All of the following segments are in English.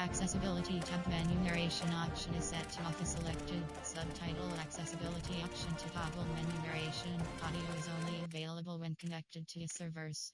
Accessibility tab menu narration option is set to off selected. Subtitle accessibility option to toggle menu narration. Audio is only available when connected to servers.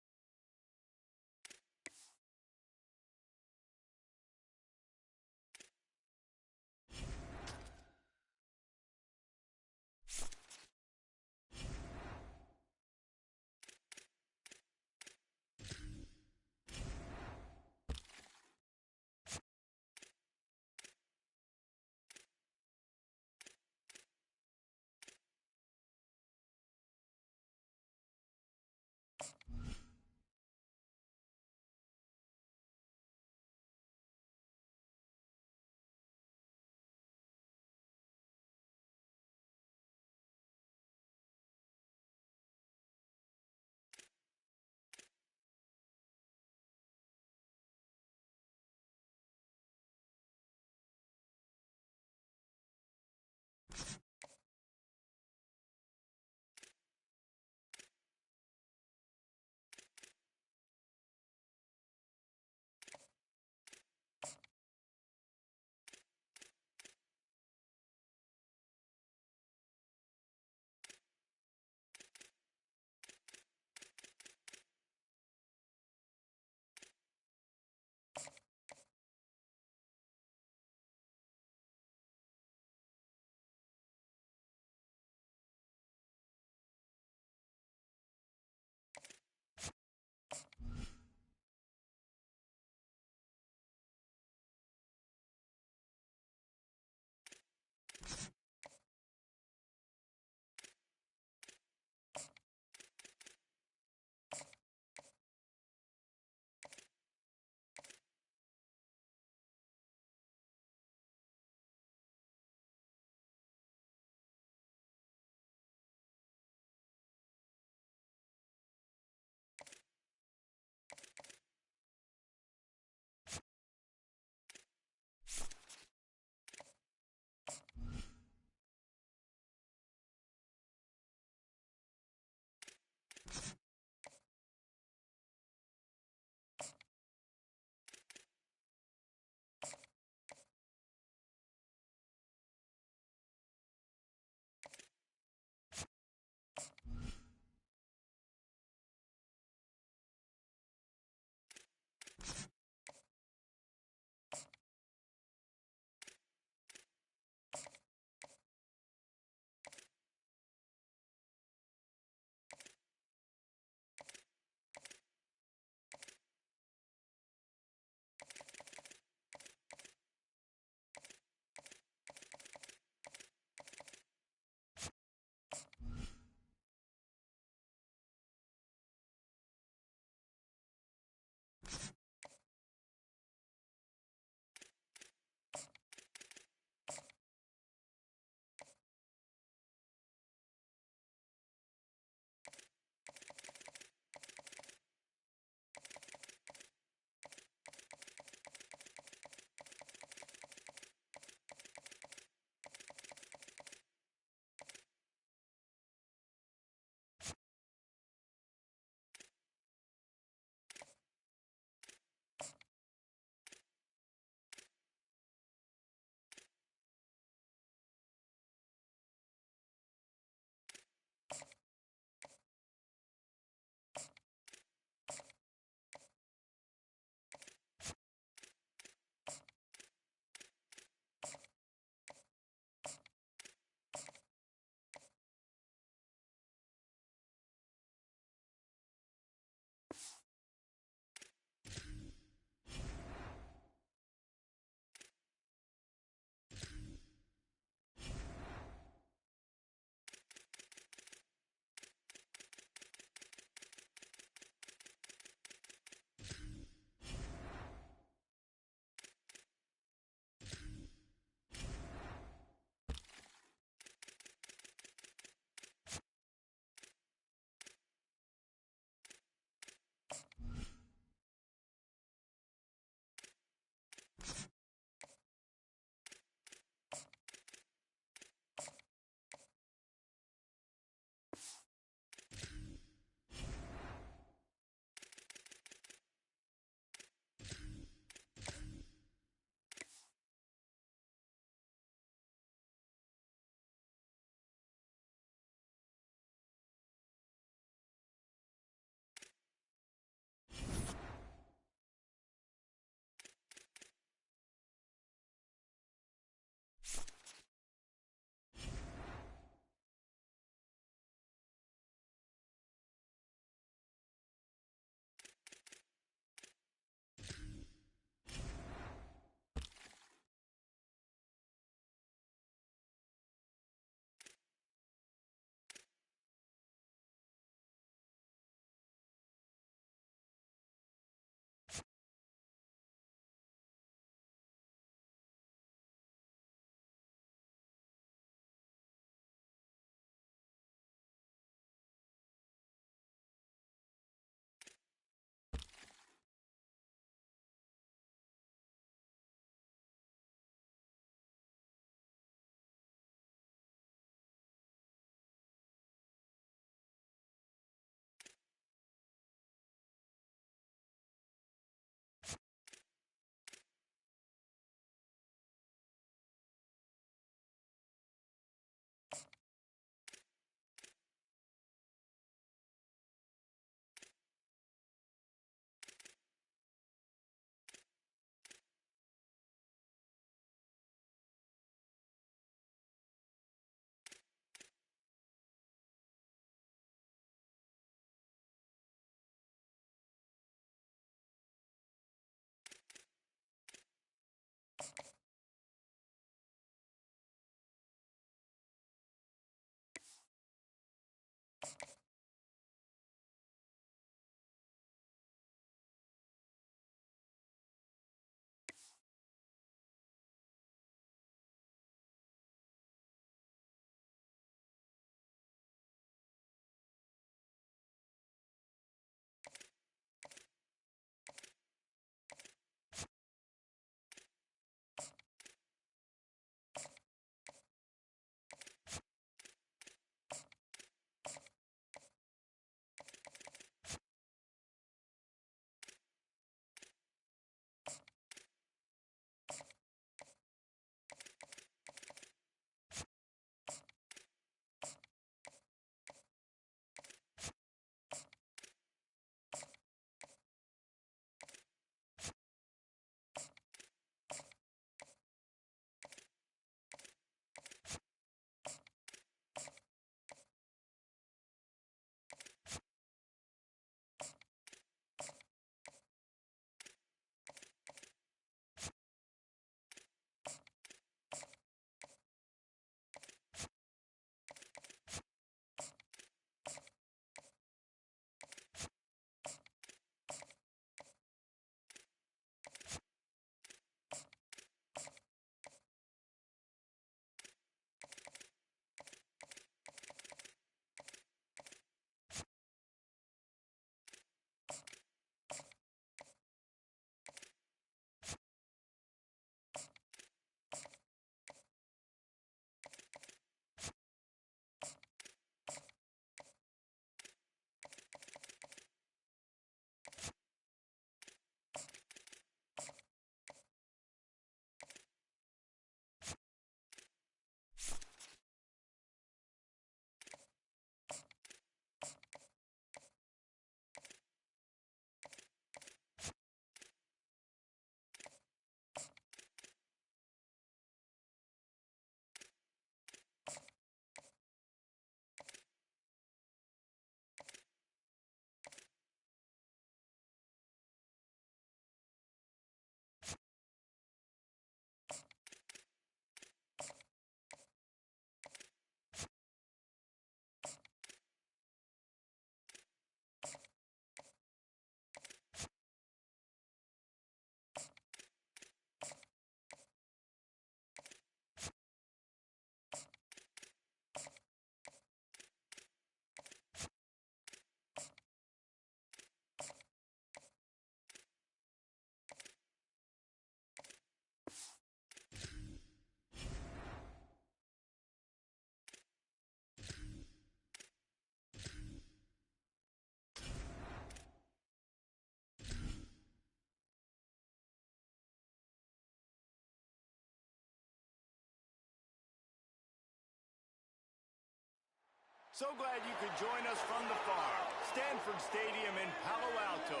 So glad you could join us from the farm, Stanford Stadium in Palo Alto.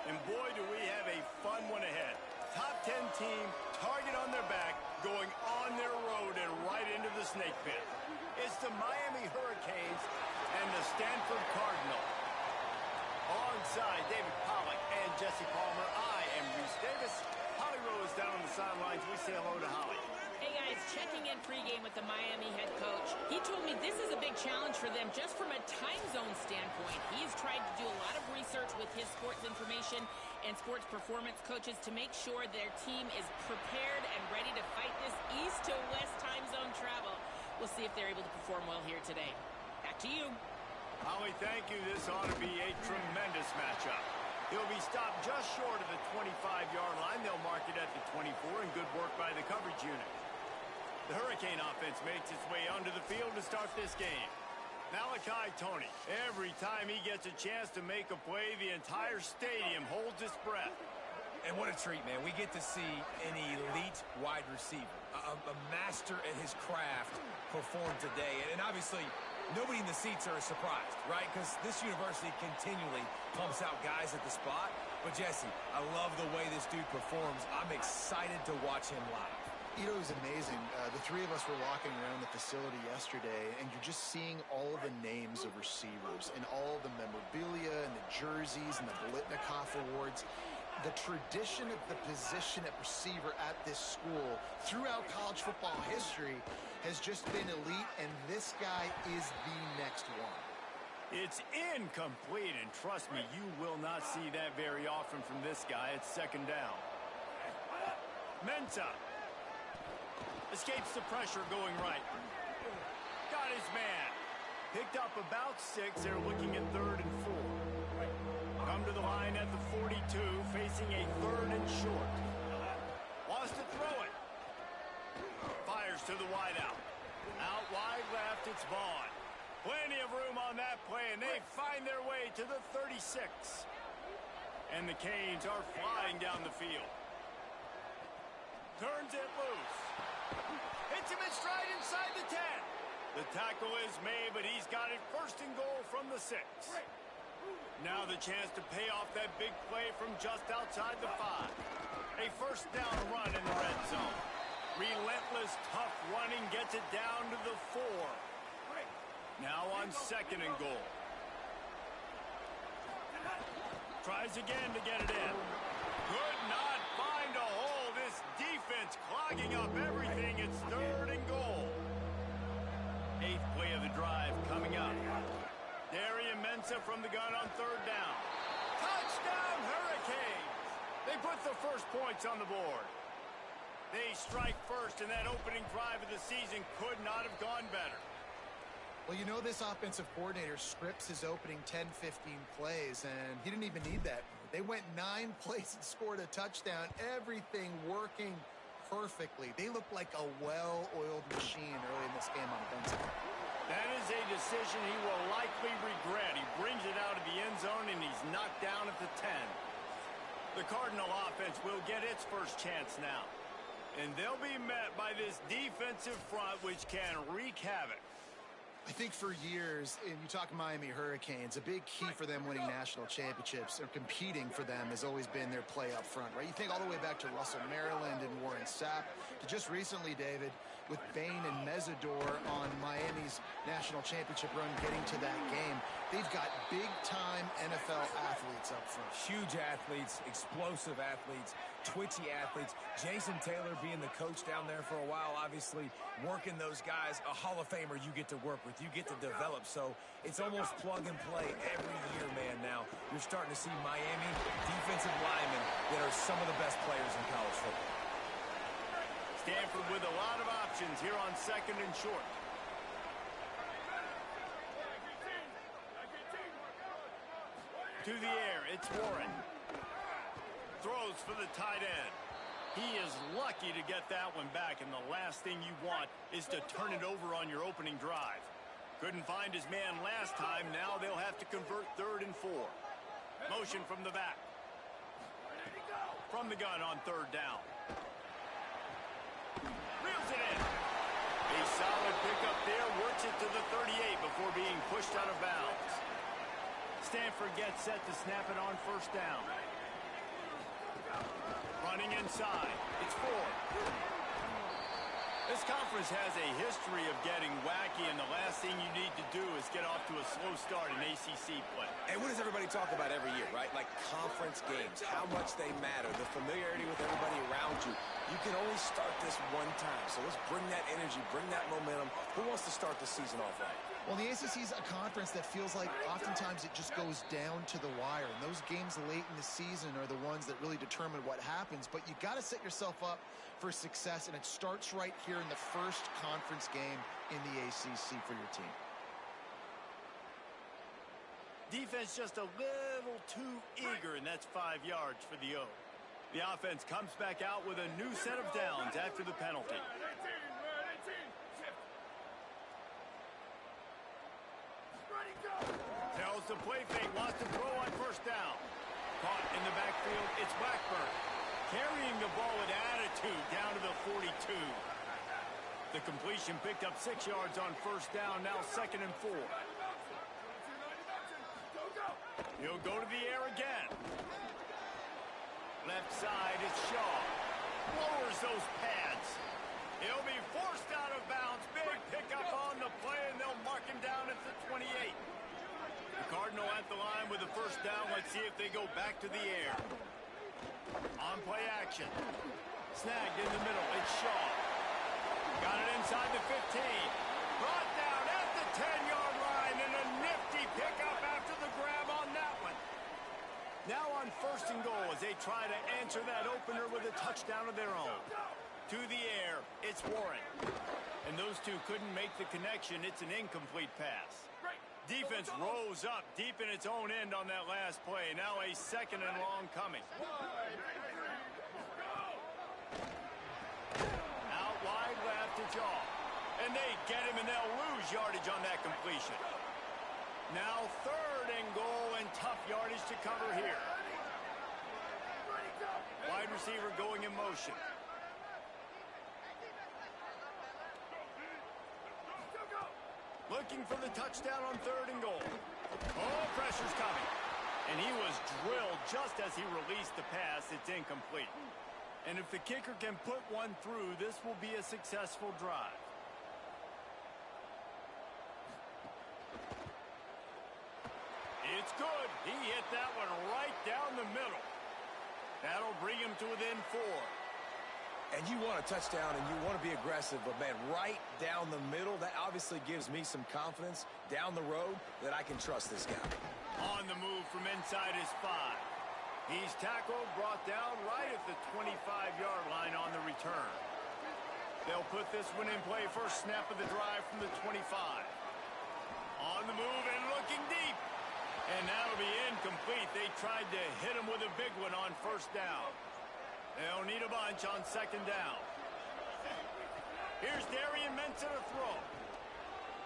And boy, do we have a fun one ahead. Top 10 team, target on their back, going on their road and right into the snake pit. It's the Miami Hurricanes and the Stanford Cardinals. Alongside David Pollack and Jesse Palmer, I am Reese Davis. Holly Rowe is down on the sidelines. We say hello to Holly. Hey guys, checking in pregame with the Miami head coach. He told me this is a big challenge for them just from a time zone standpoint. He's tried to do a lot of research with his sports information and sports performance coaches to make sure their team is prepared and ready to fight this east to west time zone travel. We'll see if they're able to perform well here today. Back to you. Holly, thank you. This ought to be a tremendous matchup. He'll be stopped just short of the 25-yard line. They'll mark it at the 24, and good work by the coverage unit. The Hurricane offense makes its way onto the field to start this game. Malachi Tony. Every time he gets a chance to make a play, the entire stadium holds its breath. And what a treat, man. We get to see an elite wide receiver, a master at his craft perform today. And obviously, nobody in the seats are surprised, right? Because this university continually pumps out guys at the spot. But, Jesse, I love the way this dude performs. I'm excited to watch him live. You know, it was amazing. The three of us were walking around the facility yesterday, and you're just seeing all of the names of receivers and all the memorabilia and the jerseys and the Biletnikoff awards. The tradition of the position at receiver at this school throughout college football history has just been elite, and this guy is the next one. It's incomplete, and trust me, you will not see that very often from this guy. It's second down. Mensah escapes the pressure going right. Got his man. Picked up about 6. They're looking at 3rd and 4. Come to the line at the 42, facing a 3rd and short. Wants to throw it. Fires to the wideout. Out wide left, it's Vaughn. Plenty of room on that play, and they find their way to the 36. And the Canes are flying down the field. Turns it loose. Hits him in stride inside the 10. The tackle is made, but he's got it 1st and goal from the 6. Now the chance to pay off that big play from just outside the 5. A 1st down run in the red zone. Relentless, tough running gets it down to the 4. Now on 2nd and goal. Tries again to get it in. Could not find a hole. This defense clogging up everything. It's 3rd and goal. 8th play of the drive coming up. Darian Mensah from the gun on 3rd down. Touchdown Hurricanes! They put the first points on the board. They strike first, and that opening drive of the season could not have gone better. Well, you know, this offensive coordinator scripts his opening 10, 15 plays, and he didn't even need that. They went 9 plays and scored a touchdown. Everything working perfectly. They look like a well-oiled machine early in this game on offense. That is a decision he will likely regret. He brings it out of the end zone, and he's knocked down at the 10. The Cardinal offense will get its first chance now. And they'll be met by this defensive front, which can wreak havoc. I think for years, and you talk Miami Hurricanes, a big key for them winning national championships or competing for them has always been their play up front, right? You think all the way back to Russell Maryland and Warren Sapp, to just recently, David, with Bain and Mesidor on Miami's national championship run getting to that game. They've got big-time NFL athletes up front. Huge athletes, explosive athletes, twitchy athletes. Jason Taylor being the coach down there for a while, obviously working those guys, a Hall of Famer you get to work with, you get to develop. So it's almost plug and play every year, man, now. You're starting to see Miami defensive linemen that are some of the best players in college football. Stanford with a lot of options here on 2nd and short. To the air, it's Warren. Throws for the tight end. He is lucky to get that one back, and the last thing you want is to turn it over on your opening drive. Couldn't find his man last time. Now they'll have to convert 3rd and 4. Motion from the back. From the gun on 3rd down. Reels it in. A solid pickup there. Works it to the 38 before being pushed out of bounds. Stanford gets set to snap it on first down. Running inside. It's Ford. This conference has a history of getting wacky, and the last thing you need to do is get off to a slow start in ACC play. And what does everybody talk about every year, right? Like conference games, how much they matter, the familiarity with everybody around you. You can only start this one time, so let's bring that energy, bring that momentum. Who wants to start the season off right? Well, the ACC is a conference that feels like oftentimes it just goes down to the wire. And those games late in the season are the ones that really determine what happens. But you got to set yourself up for success, and it starts right here in the first conference game in the ACC for your team. Defense just a little too eager, and that's 5 yards for the O. The offense comes back out with a new set of downs after the penalty. Tells the play fake, wants to throw on first down. Caught in the backfield, it's Blackburn. Carrying the ball with attitude down to the 42. The completion picked up 6 yards on first down, now 2nd and 4. He'll go to the air again. Left side, it's Shaw. Lowers those pads. He'll be forced out of bounds. Big pickup on the play, and they'll mark him down at the 28. The Cardinal at the line with the first down. Let's see if they go back to the air. On play action. Snagged in the middle. It's Shaw. Got it inside the 15. Brought down at the 10-yard line, and a nifty pickup after the grab on that one. Now on 1st and goal as they try to answer that opener with a touchdown of their own. To the air, it's Warren. And those two couldn't make the connection. It's an incomplete pass. Defense rose up deep in its own end on that last play. Now a 2nd and long coming. Out wide left to Jaw. And they get him, and they'll lose yardage on that completion. Now 3rd and goal, and tough yardage to cover here. Wide receiver going in motion. Looking for the touchdown on 3rd and goal. Oh, pressure's coming. And he was drilled just as he released the pass. It's incomplete. And if the kicker can put one through, this will be a successful drive. It's good. He hit that one right down the middle. That'll bring him to within 4. And you want a touchdown, and you want to be aggressive, but, man, right down the middle, that obviously gives me some confidence down the road that I can trust this guy. On the move from inside his 5. He's tackled, brought down right at the 25-yard line on the return. They'll put this one in play. First snap of the drive from the 25. On the move and looking deep. And that'll be incomplete. They tried to hit him with a big one on first down. They'll need a bunch on 2nd down. Here's Darian Mensah to throw.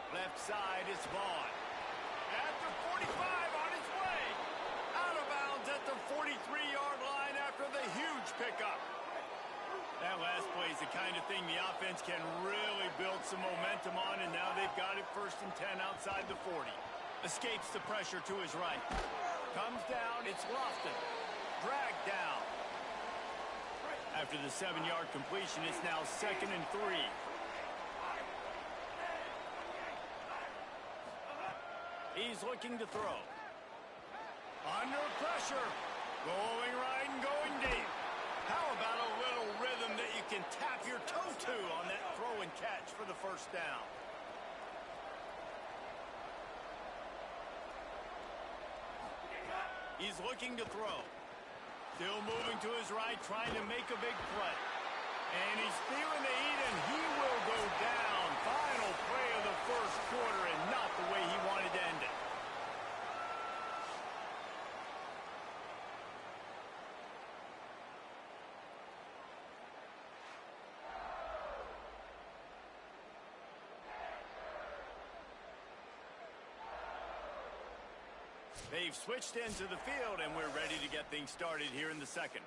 Left side is Vaughn. At the 45 on his way. Out of bounds at the 43-yard line after the huge pickup. That last play is the kind of thing the offense can really build some momentum on, and now they've got it 1st and 10 outside the 40. Escapes the pressure to his right. Comes down, it's Lofton. Dragged down. After the 7-yard completion, it's now 2nd and 3. He's looking to throw. Under pressure. Going right and going deep. How about a little rhythm that you can tap your toe to on that throw and catch for the first down? He's looking to throw. Still moving to his right, trying to make a big play. And he's feeling the heat, and he will go down. Final play of the first quarter, and not the way he wanted to end it. They've switched into the field, and we're ready to get things started here in the 2nd.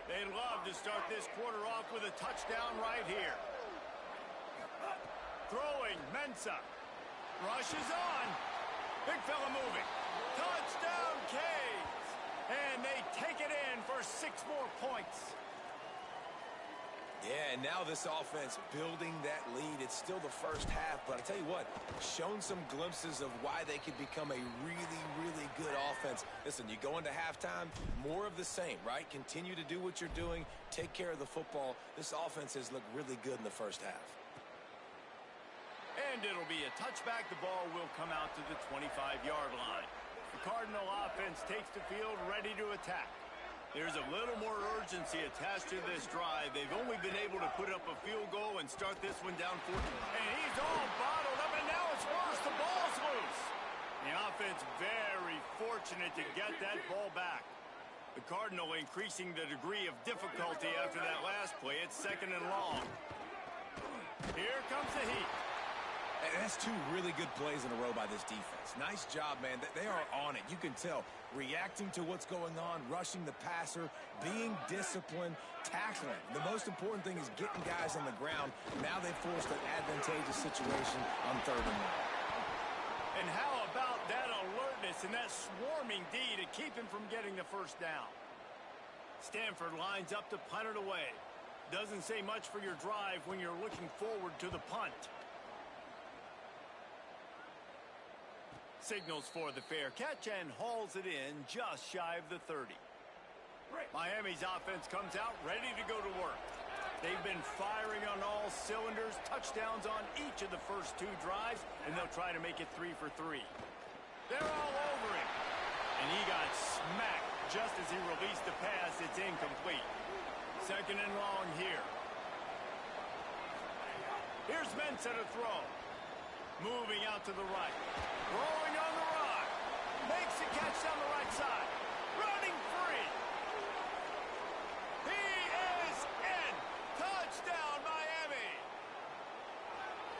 They'd love to start this quarter off with a touchdown right here. Throwing, Mensah. Rushes on. Big fella moving. Touchdown, Canes. And they take it in for 6 more points. Yeah, and now this offense building that lead. It's still the first half, but I tell you what, shown some glimpses of why they could become a really, really good offense. Listen, you go into halftime, more of the same, right? Continue to do what you're doing, take care of the football. This offense has looked really good in the first half. And it'll be a touchback. The ball will come out to the 25-yard line. The Cardinal offense takes the field, ready to attack. There's a little more urgency attached to this drive. They've only been able to put up a field goal and start this one down 14. And he's all bottled up, and now it's worse. The ball's loose. The offense very fortunate to get that ball back. The Cardinal increasing the degree of difficulty after that last play. It's 2nd and long. Here comes the heat. And that's 2 really good plays in a row by this defense. Nice job, man. They are on it. You can tell. Reacting to what's going on, rushing the passer, being disciplined, tackling. The most important thing is getting guys on the ground. Now they've forced an advantageous situation on 3rd and 1. And how about that alertness and that swarming D to keep him from getting the first down? Stanford lines up to punt it away. Doesn't say much for your drive when you're looking forward to the punt. Signals for the fair catch and hauls it in just shy of the 30. Miami's offense comes out ready to go to work. They've been firing on all cylinders, touchdowns on each of the first 2 drives, and they'll try to make it 3 for 3. They're all over him. And he got smacked just as he released the pass. It's incomplete. 2nd and long here. Here's Mensah to throw. Moving out to the right. Rolling on the run. Makes a catch down the right side. Running free. He is in. Touchdown, Miami.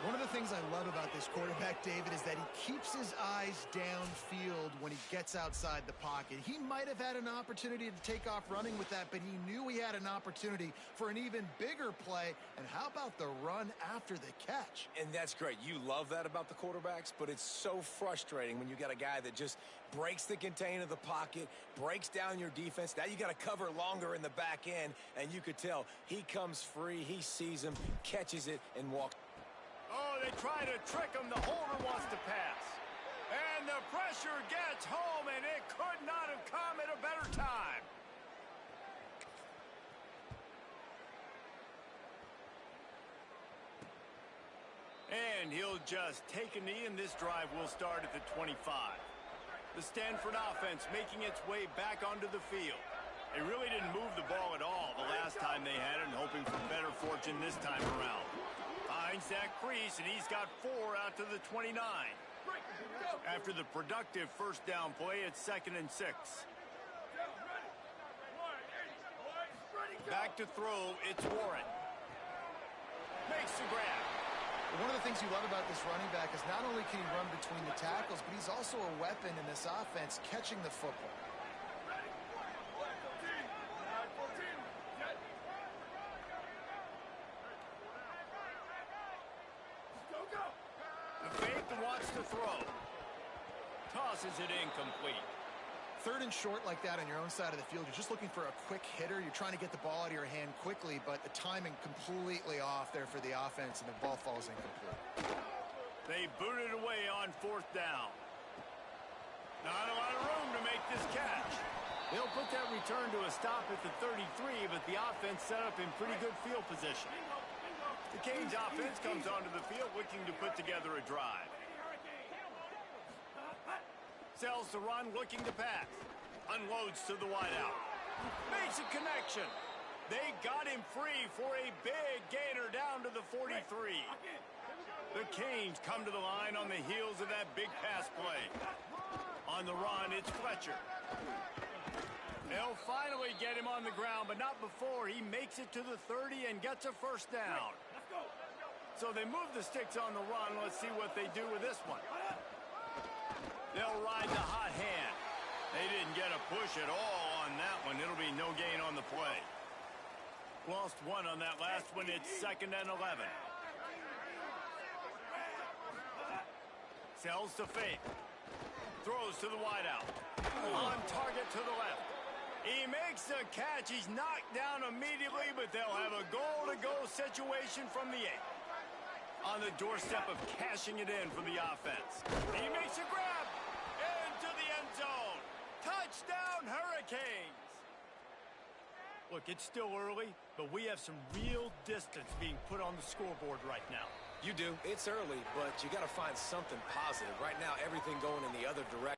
One of the things I love about this quarterback, David, is that he keeps his eyes downfield when he gets outside the pocket. He might have had an opportunity to take off running with that, but he knew he had an opportunity for an even bigger play. And how about the run after the catch? And that's great. You love that about the quarterbacks, but it's so frustrating when you got a guy that just breaks the contain of the pocket, breaks down your defense. Now you got to cover longer in the back end, and you could tell he comes free, he sees him, catches it, and walks. Oh, they try to trick him. The holder wants to pass. And the pressure gets home, and it could not have come at a better time. And he'll just take a knee, and this drive will start at the 25. The Stanford offense making its way back onto the field. They really didn't move the ball at all the last time they had it, and hoping for better fortune this time around. Finds that crease, and he's got 4 out to the 29. After the productive first down play, it's 2nd and 6. Back to throw, it's Warren. Makes the grab. One of the things you love about this running back is not only can he run between the tackles, but he's also a weapon in this offense catching the football. Wants to throw. Tosses it incomplete. 3rd and short like that on your own side of the field. You're just looking for a quick hitter. You're trying to get the ball out of your hand quickly, but the timing completely off there for the offense, and the ball falls incomplete. They boot it away on 4th down. Not a lot of room to make this catch. They'll put that return to a stop at the 33, but the offense set up in pretty good field position. The Canes offense comes onto the field looking to put together a drive. Sells the run, looking to pass. Unloads to the wideout. Makes a connection. They got him free for a big gainer down to the 43. The Canes come to the line on the heels of that big pass play. On the run, it's Fletcher. They'll finally get him on the ground, but not before he makes it to the 30 and gets a first down. So they move the sticks on the run. Let's see what they do with this one. They'll ride the hot hand. They didn't get a push at all on that one. It'll be no gain on the play. Lost 1 on that last one. It's 2nd and 11. Sells to fake. Throws to the wideout. On target to the left. He makes the catch. He's knocked down immediately, but they'll have a goal-to-go situation from the 8. On the doorstep of cashing it in for the offense. He makes a grab into the end zone. Touchdown, Hurricanes. Look, it's still early, but we have some real distance being put on the scoreboard right now. You do. It's early, but you got to find something positive. Right now, everything going in the other direction.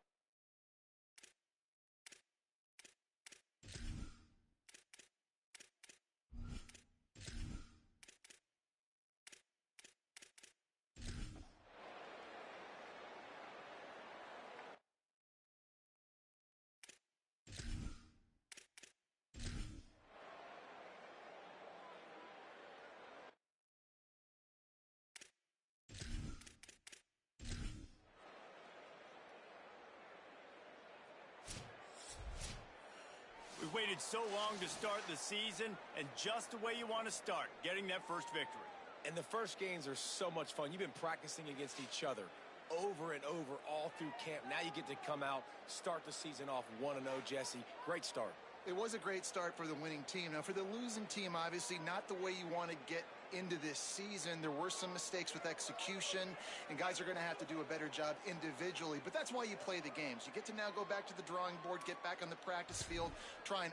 We waited so long to start the season, and just the way you want to start, getting that first victory. And the first games are so much fun. You've been practicing against each other over and over all through camp. Now you get to come out, start the season off 1-0, Jesse. Great start. It was a great start for the winning team. Now, for the losing team, obviously not the way you want to get into this season. There were some mistakes with execution, and guys are going to have to do a better job individually. But that's why you play the games. You get to now go back to the drawing board, get back on the practice field, try and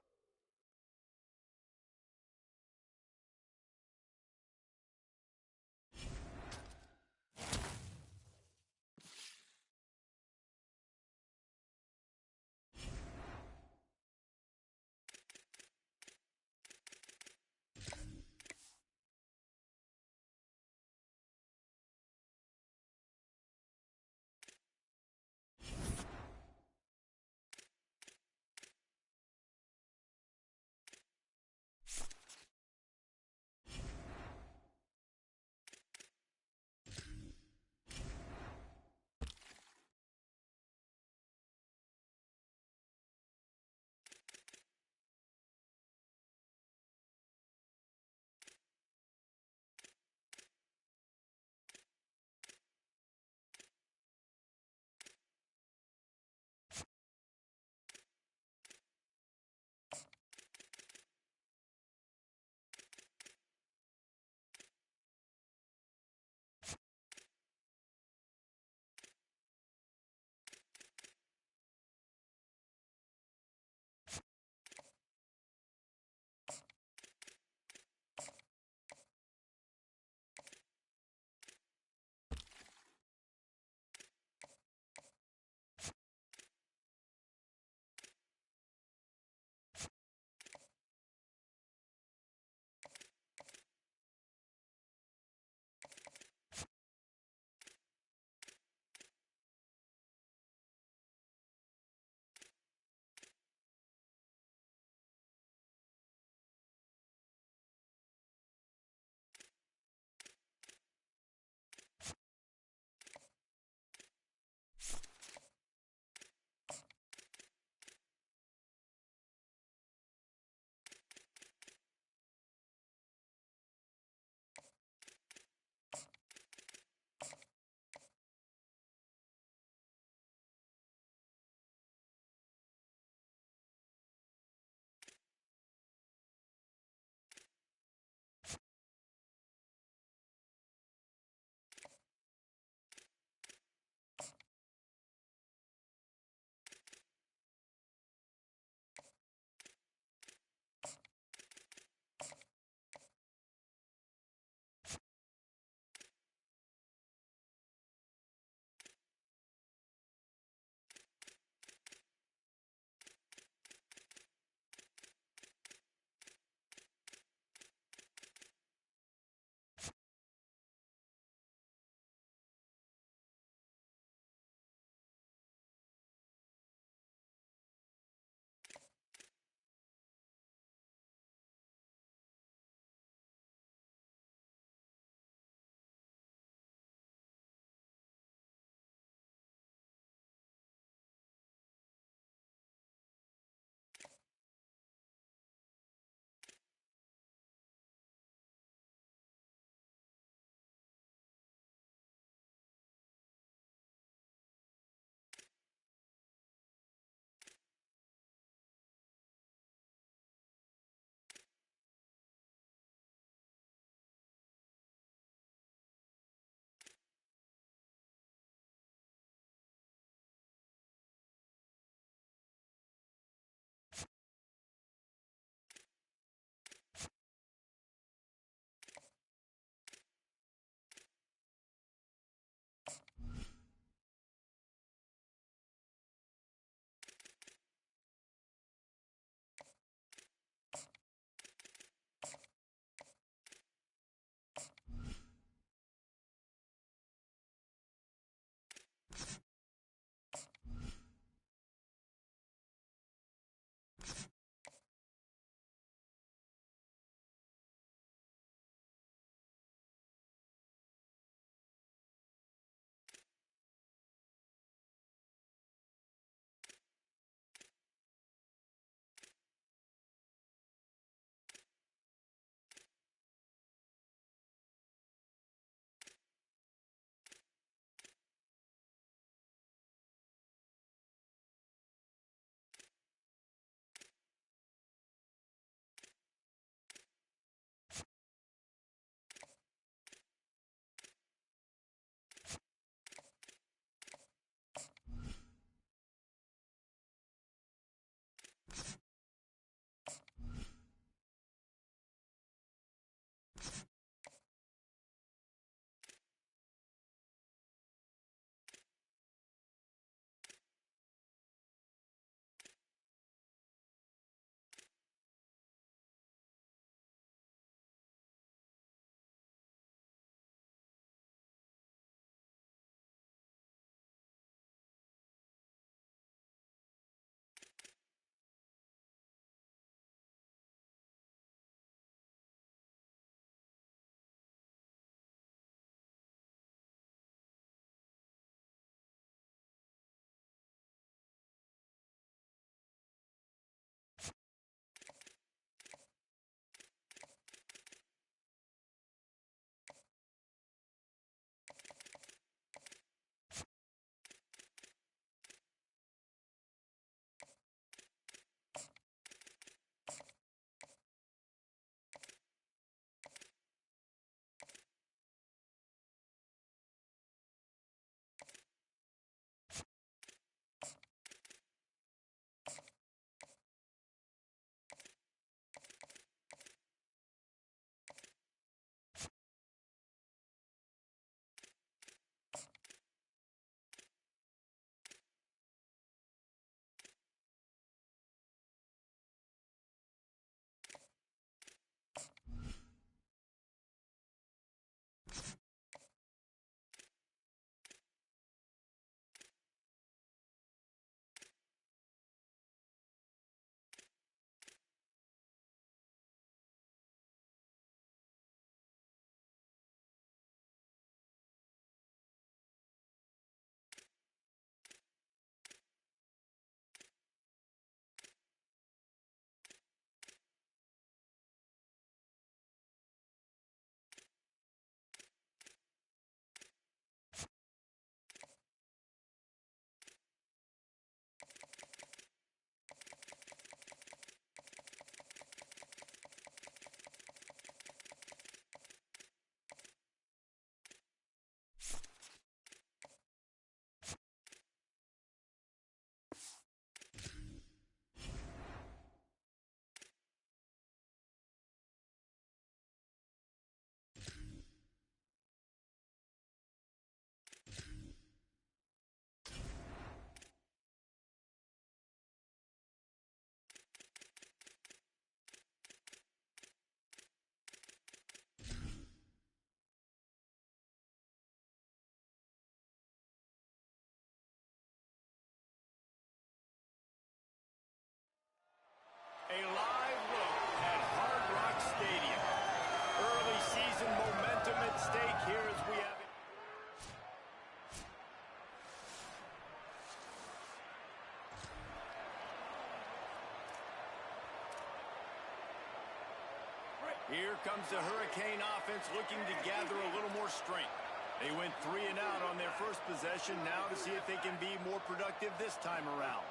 Here comes the Hurricane offense looking to gather a little more strength. They went 3 and out on their first possession. Now to see if they can be more productive this time around.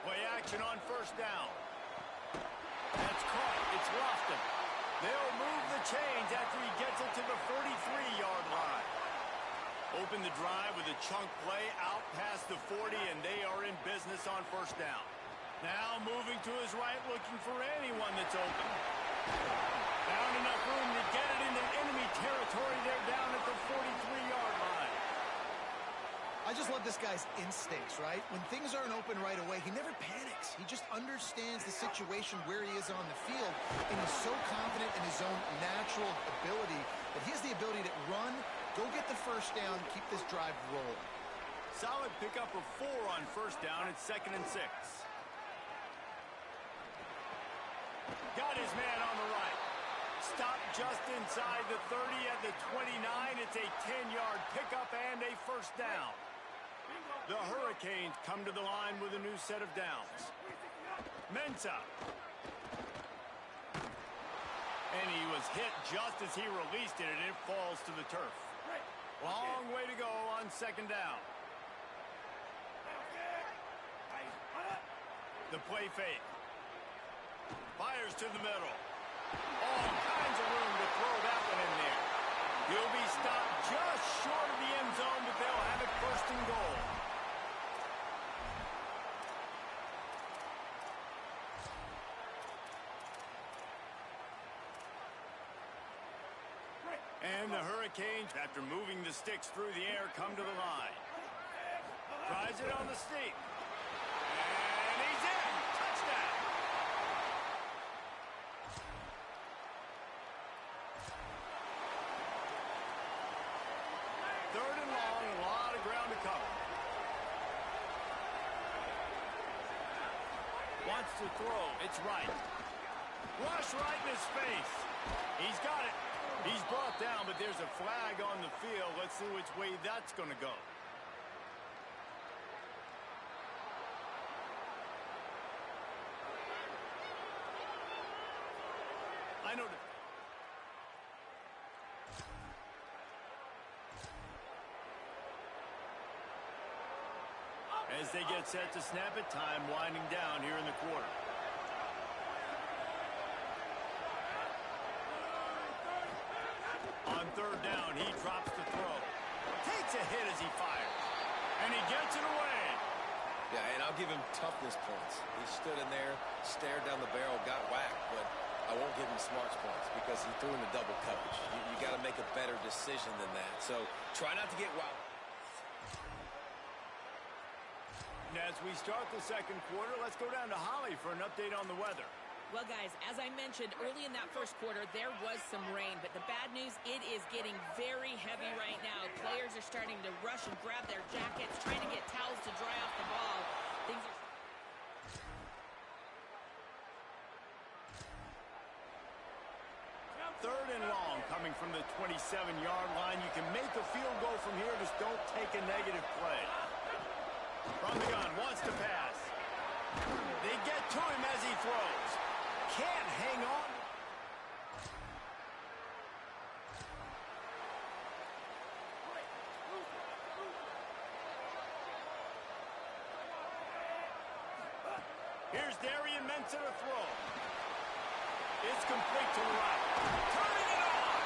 Play action on first down. That's caught. It's Lofton. They'll move the chains after he gets it to the 43-yard line. Open the drive with a chunk play out past the 40, and they are in business on first down. Now moving to his right, looking for anyone that's open. Found enough room to get it into enemy territory. They're down at the 43-yard line. I just love this guy's instincts, right? When things aren't open right away, he never panics. He just understands the situation where he is on the field, and he's so confident in his own natural ability that he has the ability to run, go get the first down, keep this drive rolling. Solid pickup of 4 on first down. It's 2nd and 6. Got his man on the right. Stopped just inside the 30 at the 29. It's a 10-yard pickup and a first down. The Hurricanes come to the line with a new set of downs. Mensah. And he was hit just as he released it, and it falls to the turf. Long way to go on 2nd down. The play fake. Fires to the middle. All kinds of room to throw that one in there. He'll be stopped just short of the end zone, but they'll have it 1st and goal. And the Hurricanes, after moving the sticks through the air, come to the line. Tries it on the sneak. And he's in. Touchdown. Third and long, a lot of ground to cover. Wants to throw. It's right. Rush right in his face. He's got it. He's brought down, but there's a flag on the field. Let's see which way that's going to go. I know that. As they get set to snap it, time winding down here in the quarter. On third down, he drops the throw. Takes a hit as he fires. And he gets it away. Yeah, and I'll give him toughness points. He stood in there, stared down the barrel, got whacked, but I won't give him smarts points because he threw in the double coverage. You got to make a better decision than that. So try not to get wild. As we start the second quarter, let's go down to Holly for an update on the weather. Well, guys, as I mentioned, early in that first quarter, there was some rain. But the bad news, it is getting very heavy right now. Players are starting to rush and grab their jackets, trying to get towels to dry off the ball. Things are... Third and long coming from the 27-yard line. You can make a field goal from here. Just don't take a negative play. From the gun, wants to pass. They get to him as he throws. Can't hang on. Here's Darian Mensah to throw. It's complete to the right. Turning it on.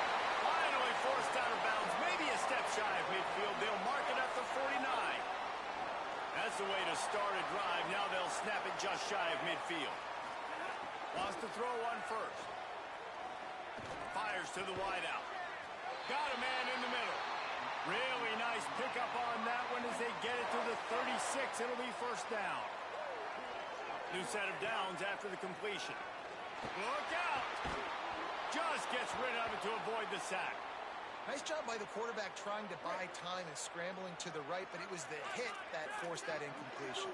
Finally forced out of bounds. Maybe a step shy of midfield. They'll mark it at the 49. That's the way to start a drive. Now they'll snap it just shy of midfield. Wants to throw on first. Fires to the wideout. Got a man in the middle. Really nice pickup on that one as they get it to the 36. It'll be first down. New set of downs after the completion. Look out! Just gets rid of it to avoid the sack. Nice job by the quarterback trying to buy time and scrambling to the right, but it was the hit that forced that incompletion.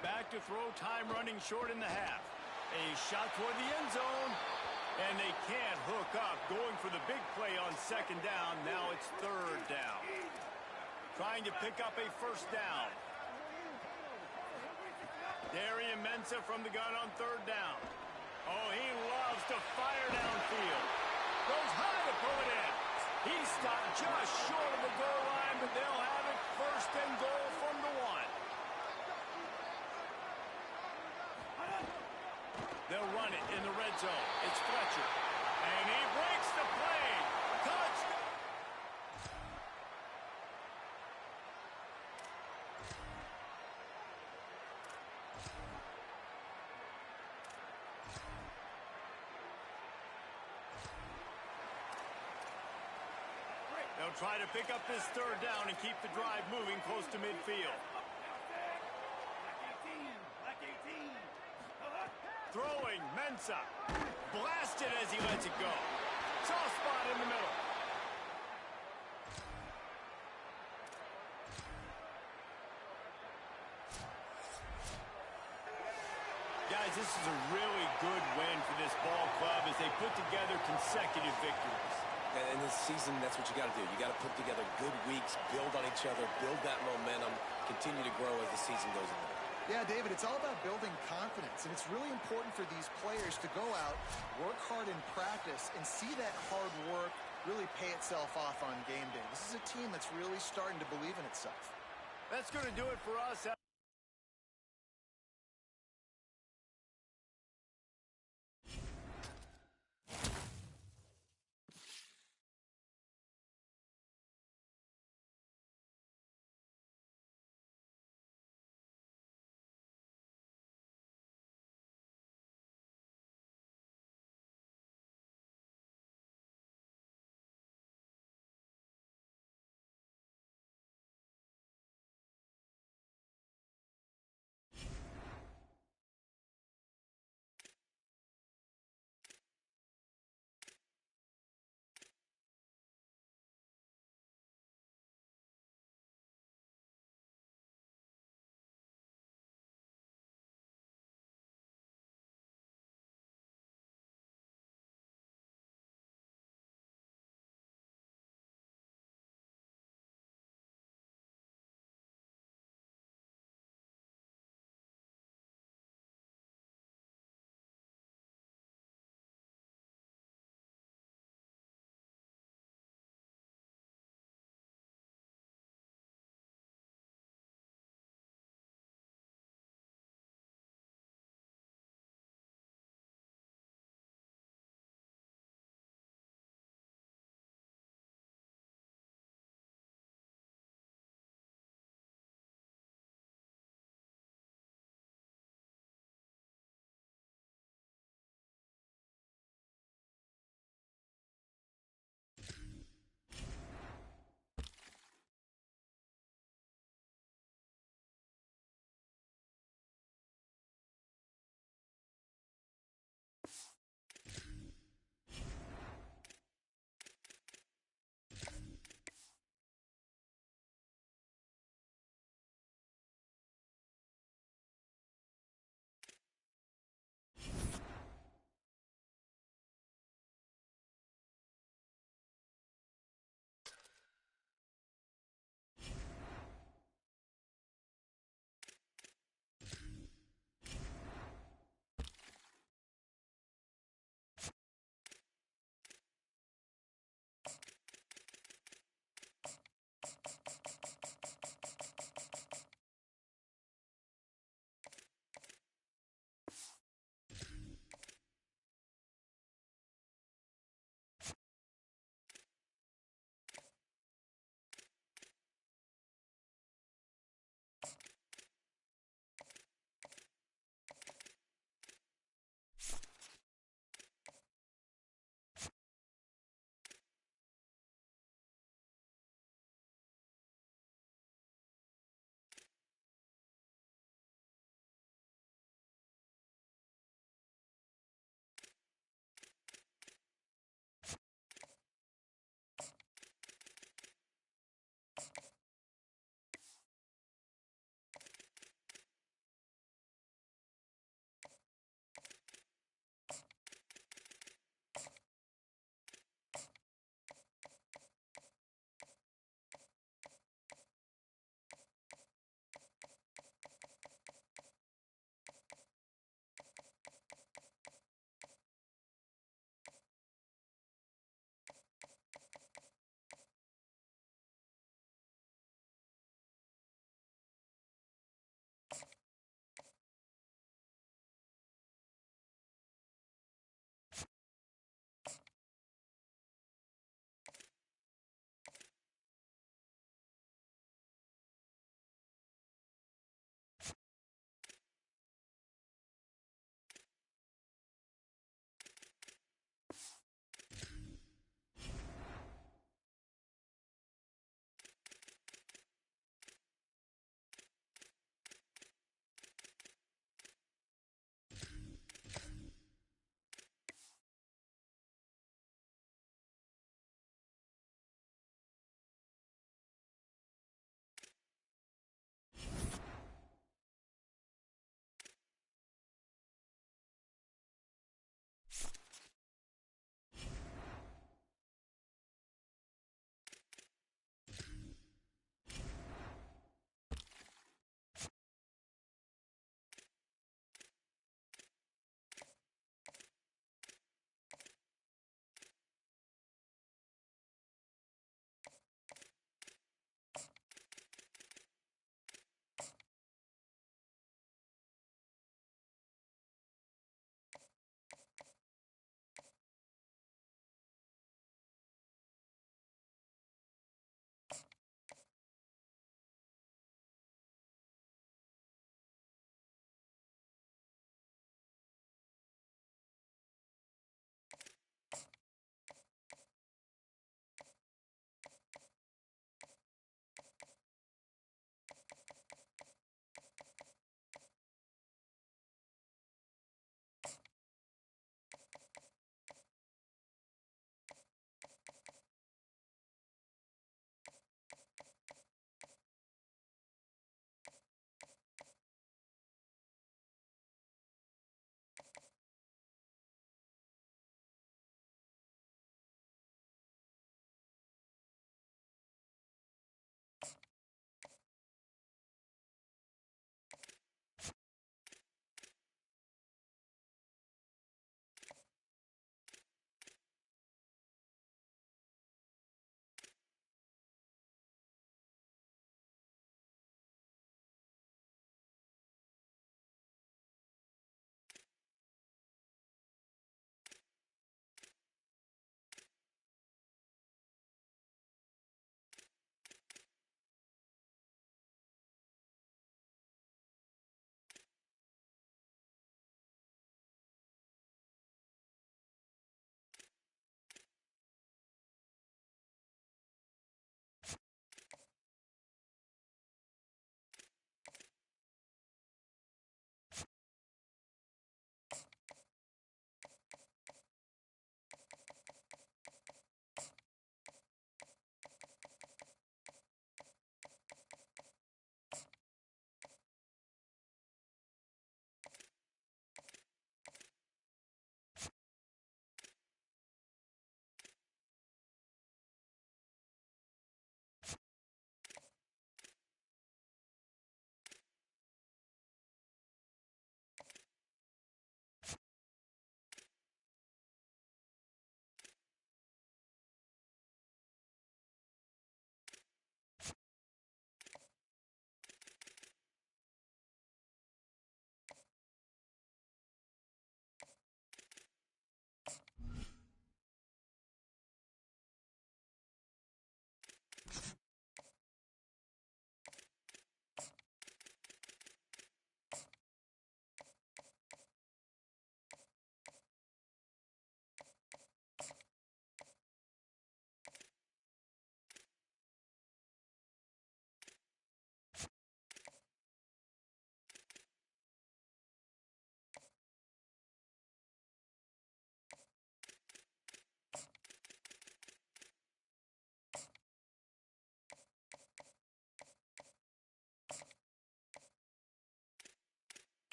Back to throw, time running short in the half. A shot toward the end zone, and they can't hook up. Going for the big play on second down. Now it's third down. Trying to pick up a first down. Darian Mensah from the gun on third down. Oh, he loves to fire downfield. Goes high to pull it in. He's stopped just short of the goal line, but they'll have it first and goal from the 1. They'll run it in the red zone. It's Fletcher. And he breaks the play. Touchdown. They'll try to pick up this third down and keep the drive moving close to midfield. Throwing, Mensah. Blasted as he lets it go. Soft spot in the middle. Guys, this is a really good win for this ball club as they put together consecutive victories. And this season, that's what you got to do. You got to put together good weeks, build on each other, build that momentum, continue to grow as the season goes on. Yeah, David, it's all about building confidence, and it's really important for these players to go out, work hard in practice, and see that hard work really pay itself off on game day. This is a team that's really starting to believe in itself. That's going to do it for us.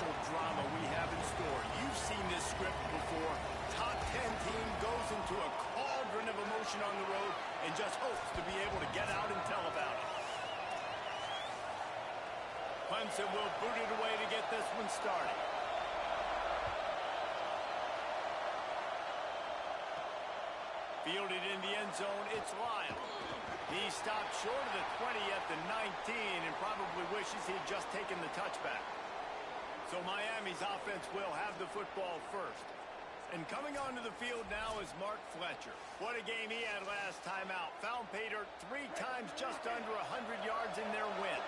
potential drama we have in store. You've seen this script before. Top 10 team goes into a cauldron of emotion on the road and just hopes to be able to get out and tell about it. Clemson will boot it away to get this one started. Fielded in the end zone, it's Lyle. He stopped short of the 20 at the 19 and probably wishes he'd just taken the touchback. So Miami's offense will have the football first. And coming onto the field now is Mark Fletcher. What a game he had last time out. Found pay dirt 3 times, just under 100 yards in their win.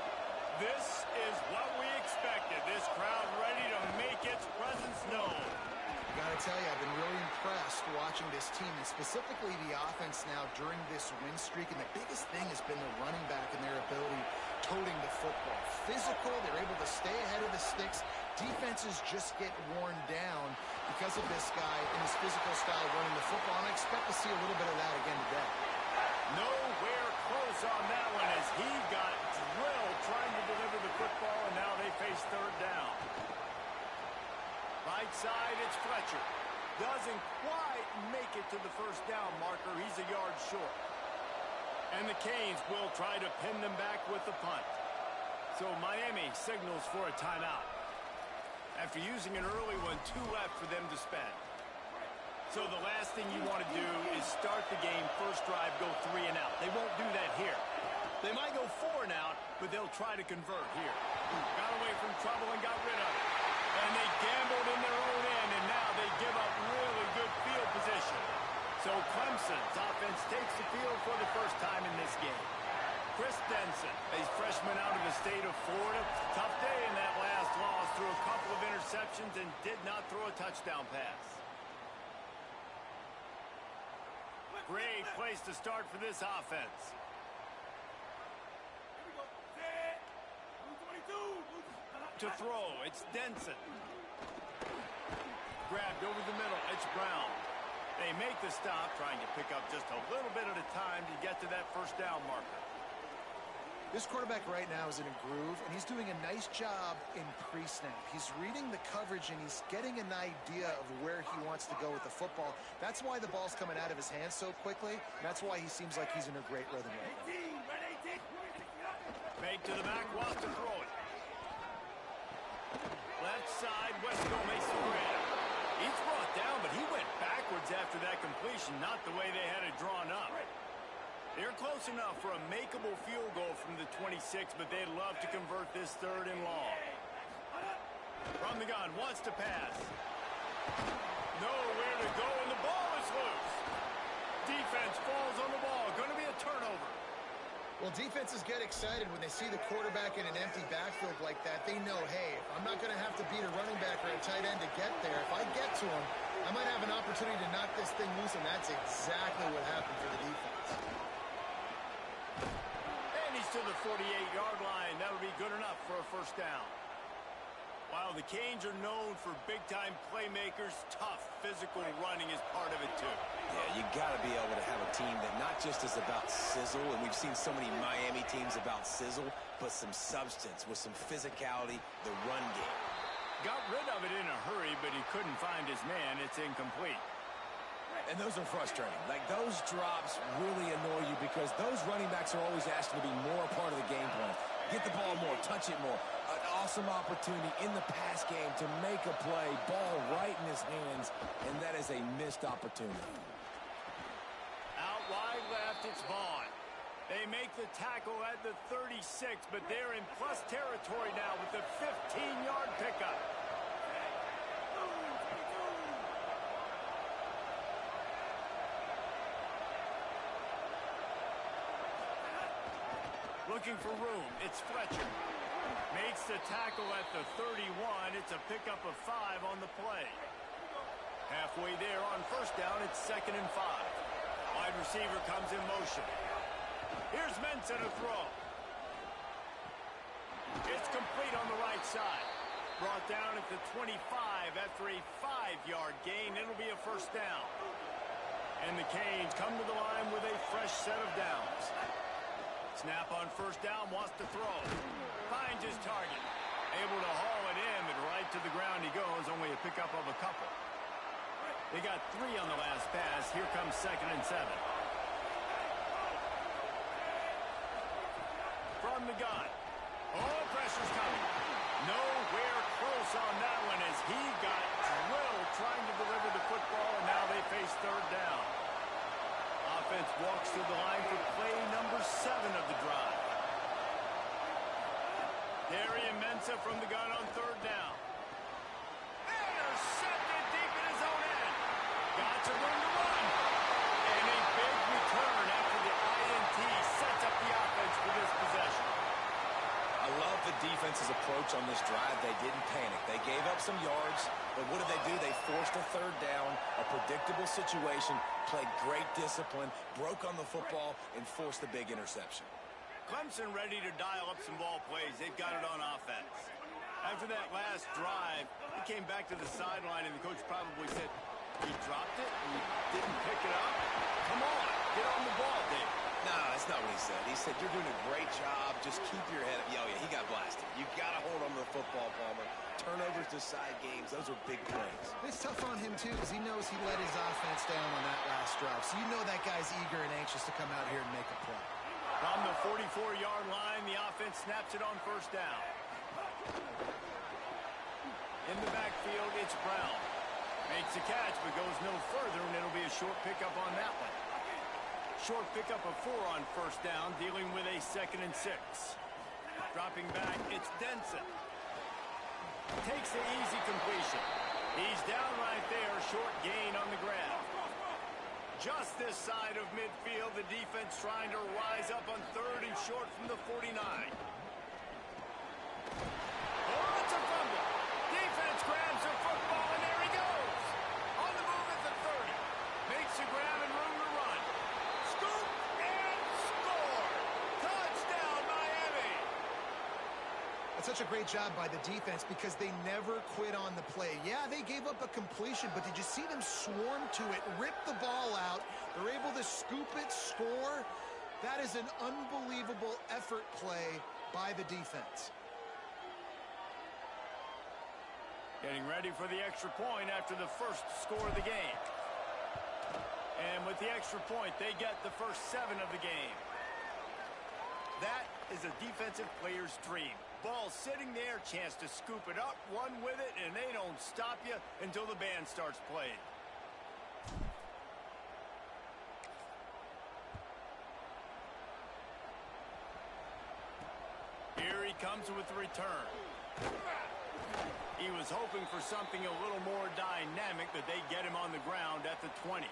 This is what we expected. This crowd ready to make its presence known. I gotta tell you, I've been really impressed watching this team, and specifically the offense now during this win streak. And the biggest thing has been the running back and their ability toting the football. Physical, they're able to stay ahead of the sticks. Defenses just get worn down because of this guy and his physical style running the football. And I expect to see a little bit of that again today. Nowhere close on that one as he got drilled trying to deliver the football, and now they face third down. Right side, it's Fletcher. Doesn't quite make it to the first down marker. He's a yard short. And the Canes will try to pin them back with the punt. So Miami signals for a timeout. After using an early one, 2 left for them to spend. So the last thing you want to do is start the game, first drive, go 3 and out. They won't do that here. They might go 4 and out, but they'll try to convert here. Got away from trouble and got rid of it. And they gambled in their own end, and now they give up really good field position. So Clemson's offense takes the field for the first time in this game. Chris Denson, a freshman out of the state of Florida. Tough day in that last loss. Threw a couple of interceptions and did not throw a touchdown pass. Great place to start for this offense. To throw, it's Denson. Grabbed over the middle, it's Brown. They make the stop, trying to pick up just a little bit at a time to get to that first down marker. This quarterback right now is in a groove, and he's doing a nice job in pre-snap. He's reading the coverage, and he's getting an idea of where he wants to go with the football. That's why the ball's coming out of his hands so quickly. That's why he seems like he's in a great rhythm right now. Fake to the back, wants to throw it. Left side, Wesco makes the grab. He's brought down, but he went backwards after that completion, not the way they had it drawn up. They're close enough for a makeable field goal from the 26, but they'd love to convert this 3rd and long. From the gun, wants to pass. Nowhere to go, and the ball is loose. Defense falls on the ball. Going to be a turnover. Well, defenses get excited when they see the quarterback in an empty backfield like that. They know, hey, I'm not going to have to beat a running back or a tight end to get there. If I get to him, I might have an opportunity to knock this thing loose, and that's exactly what happened for the defense. And he's to the 48-yard line. That'll be good enough for a first down. While the Canes are known for big-time playmakers, tough physical running is part of it, too. Yeah, you got to be able to have a team that not just is about sizzle, and we've seen so many Miami teams about sizzle, but some substance with some physicality, the run game. Got rid of it in a hurry, but he couldn't find his man. It's incomplete. And those are frustrating. Like, those drops really annoy you because those running backs are always asking to be more a part of the game plan. Get the ball more, touch it more. An awesome opportunity in the pass game to make a play, ball right in his hands, and that is a missed opportunity. Out wide left, it's Vaughn. They make the tackle at the 36, but they're in plus territory now with the 15-yard pickup. Looking for room, it's Fletcher. Makes the tackle at the 31. It's a pickup of 5 on the play. Halfway there on first down, it's 2nd and 5. Wide receiver comes in motion. Here's Mensah to throw. It's complete on the right side. Brought down at the 25 after a 5-yard gain. It'll be a first down. And the Canes come to the line with a fresh set of downs. Snap on first down, wants to throw. Finds his target. Able to haul it in, but right to the ground he goes, only a pickup of a couple. They got 3 on the last pass. Here comes 2nd and 7. From the gun. Oh, pressure's coming. Nowhere close on that one as he got drilled trying to deliver the football, and now they face 3rd down. Offense walks to the line for play number 7 of the drive. Darian Mensah from the gun on 3rd down. Intercepted deep in his own end. Got some room to run. And a big return after the INT sets up the offense for this possession. I love the defense's approach on this drive. They didn't panic. They gave up some yards, but what did they do? They forced a 3rd down, a predictable situation, played great discipline, broke on the football, and forced the big interception. Clemson ready to dial up some ball plays. They've got it on offense. After that last drive, he came back to the sideline, and the coach probably said, "You dropped it? You didn't pick it up? Come on, get on the ball, Dave." No, that's not what he said. He said, "You're doing a great job. Just keep your head up." Yeah, he got blasted. You got to hold on to the football, Palmer. Turnovers decide games. Those are big plays. It's tough on him, too, because he knows he let his offense down on that last drive. So you know that guy's eager and anxious to come out here and make a play. From the 44-yard line, the offense snaps it on 1st down. In the backfield, it's Brown. Makes a catch, but goes no further, and it'll be a short pickup on that one. Short pickup of 4 on 1st down, dealing with a 2nd and 6. Dropping back, it's Denson. Takes the easy completion. He's down right there, short gain on the grab. Just this side of midfield, the defense trying to rise up on 3rd and short from the 49. Oh, it's a fumble. Defense grabs the football, and there he goes. On the move at the 30. Makes a grab and room to run. Scoop and score. Touchdown, Miami. That's such a great job by the defense because they never quit on the play. Yeah, they gave up a completion, but did you see them swarm to it, rip the ball out? They're able to scoop it, score. That is an unbelievable effort play by the defense. Getting ready for the extra point after the first score of the game. And with the extra point, they get the first 7 of the game. That is a defensive player's dream. Ball sitting there, chance to scoop it up, run with it, and they don't stop you until the band starts playing. Here he comes with the return. He was hoping for something a little more dynamic, but they get him on the ground at the 20.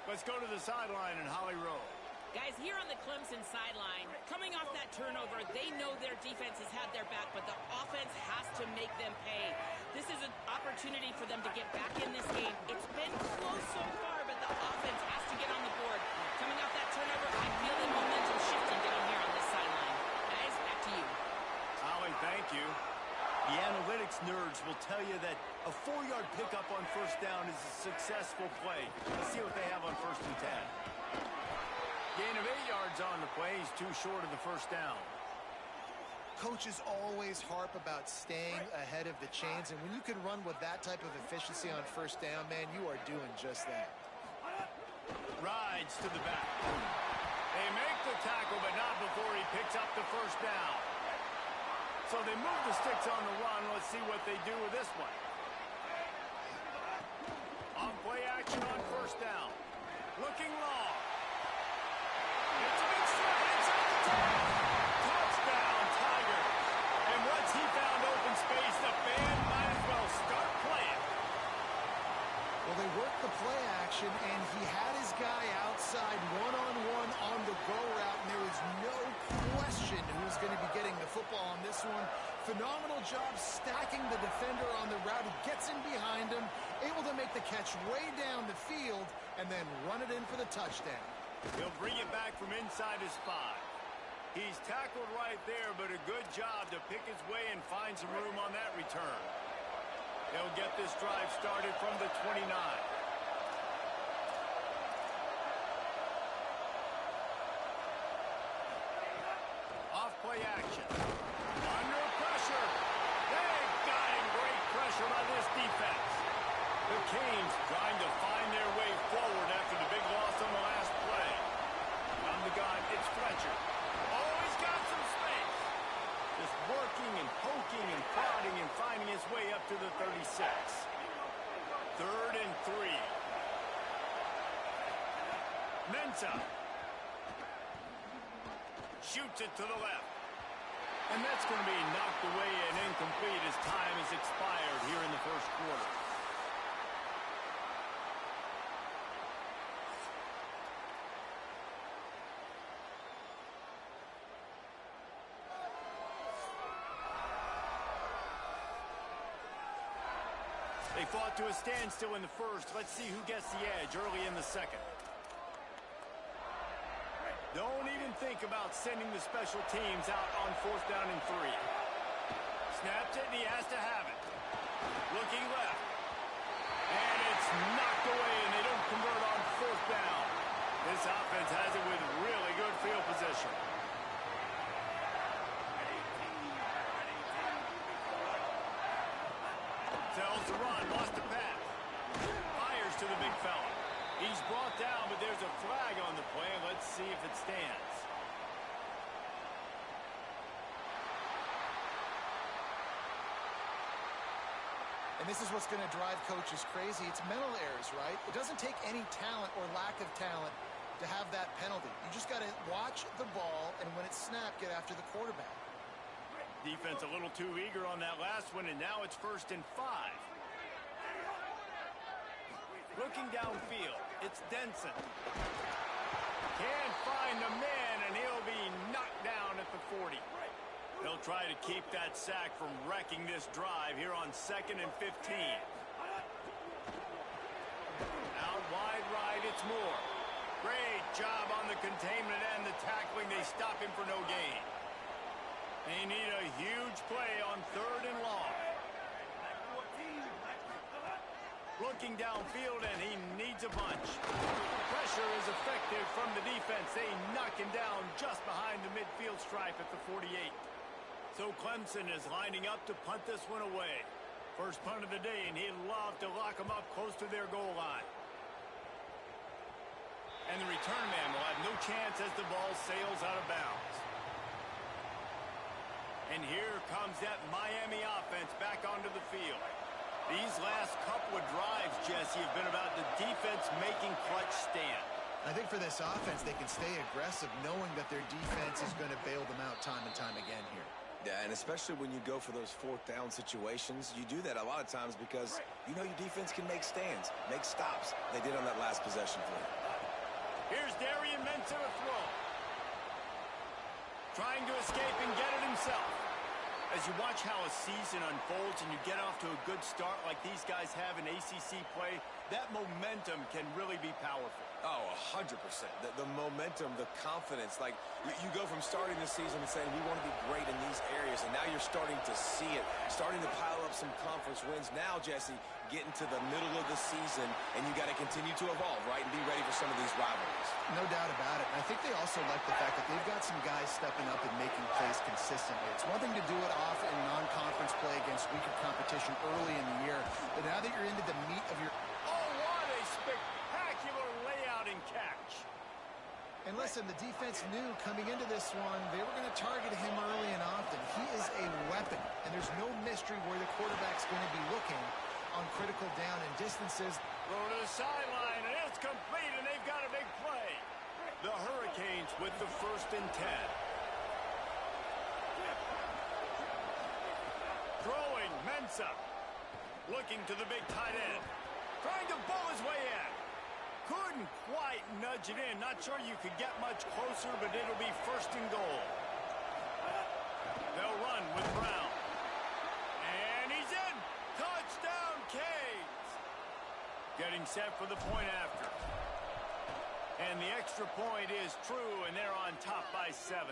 Let's go to the sideline in Holly Rowe. Guys, here on the Clemson sideline, coming off that turnover, they know their defense has had their back, but the offense has to make them pay. This is an opportunity for them to get back in this game. It's been close so far, but the offense has to get on the board. Coming off that turnover, I feel the momentum shifting down here on this sideline. Guys, back to you. Holly, thank you. The analytics nerds will tell you that a 4-yard pickup on 1st down is a successful play. Let's see what they have on 1st and 10. Gain of 8 yards on the play. He's too short of the 1st down. Coaches always harp about staying ahead of the chains, and when you can run with that type of efficiency on 1st down, man, you are doing just that. Rides to the back. They make the tackle, but not before he picks up the 1st down. So they move the sticks on the run. Let's see what they do with this one. On play action on 1st down. Looking long. It's a big strike inside the 10. Touchdown, Tiger. And once he found open space, the band might as well start playing. Well, they worked the play action, and he had his guy outside one-on-one on the go route, and there was no question who's going to be getting the football on this one. Phenomenal job stacking the defender on the route. He gets in behind him, able to make the catch way down the field, and then run it in for the touchdown. He'll bring it back from inside his 5. He's tackled right there, but a good job to pick his way and find some room on that return. They'll get this drive started from the 29. Off play action. Under pressure. defense. The Canes trying to find their way forward after the big loss on the last play. On the gun, it's Fletcher. Oh, he's got some space. Just working and poking and prodding and finding his way up to the 36. 3rd and 3. Mensah. Shoots it to the left. And that's going to be knocked away and incomplete as time has expired here in the first quarter. They fought to a standstill in the first. Let's see who gets the edge early in the second. Don't even think about sending the special teams out on 4th down and 3. Snaps it, and he has to have it. Looking left. And it's knocked away, and they don't convert on 4th down. This offense has it with really good field position. Tells the run, lost the pass. Fires to the big fella. He's brought down, but there's a flag on the play. Let's see if it stands. And this is what's going to drive coaches crazy. It's mental errors, right? It doesn't take any talent or lack of talent to have that penalty. You just got to watch the ball, and when it's snapped, get after the quarterback. Defense a little too eager on that last one, and now it's 1st and 5. Looking downfield, it's Denson. Can't find the man, and he'll be knocked down at the 40. They'll try to keep that sack from wrecking this drive here on 2nd and 15. Out wide right, it's Moore. Great job on the containment and the tackling. They stop him for no gain. They need a huge play on 3rd and long. Looking downfield, and he needs a bunch. Pressure is effective from the defense. They knock him down just behind the midfield stripe at the 48. So Clemson is lining up to punt this one away. First punt of the day, and he'd love to lock them up close to their goal line. And the return man will have no chance as the ball sails out of bounds. And here comes that Miami offense back onto the field. These last couple of drives, Jesse, have been about the defense making clutch stand. I think for this offense, they can stay aggressive knowing that their defense is going to bail them out time and time again here. Yeah, and especially when you go for those 4th down situations, you do that a lot of times because you know your defense can make stands, make stops. They did on that last possession for you. Here's Darian Mensah to throw. Trying to escape and get it himself. As you watch how a season unfolds and you get off to a good start like these guys have in ACC play, that momentum can really be powerful. Oh, 100%. The momentum, the confidence. Like, you go from starting the season and saying, we want to be great in these areas, and now you're starting to see it, starting to pile up some conference wins. Now, Jesse, getting to the middle of the season, and you got to continue to evolve, right, and be ready for some of these rivalries. No doubt about it. And I think they also like the fact that they've got some guys stepping up and making plays consistently. It's one thing to do it off in non-conference play against weaker competition early in the year, but now that you're into the meat of your... Oh, what a spectacular layout and catch. And listen, the defense knew coming into this one, they were going to target him early and often. He is a weapon, and there's no mystery where the quarterback's going to be looking on critical down and distances. Throw to the sideline, and it's complete, and they've got a big play. The Hurricanes with the 1st and 10. Throwing, Mensah. Looking to the big tight end. Trying to bowl his way in. Couldn't quite nudge it in. Not sure you could get much closer, but it'll be 1st and goal. They'll run with Brown. And he's in. Touchdown, Canes. Getting set for the point after. And the extra point is true, and they're on top by 7.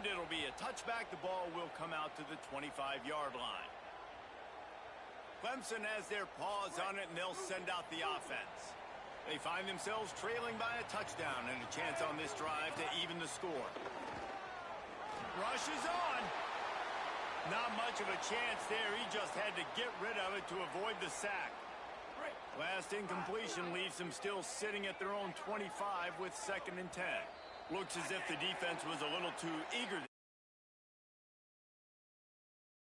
And it'll be a touchback. The ball will come out to the 25-yard line. Clemson has their paws on it, and they'll send out the offense. They find themselves trailing by a touchdown and a chance on this drive to even the score. Rush is on. Not much of a chance there. He just had to get rid of it to avoid the sack. Last incompletion leaves them still sitting at their own 25 with 2nd and 10. Looks as if the defense was a little too eager.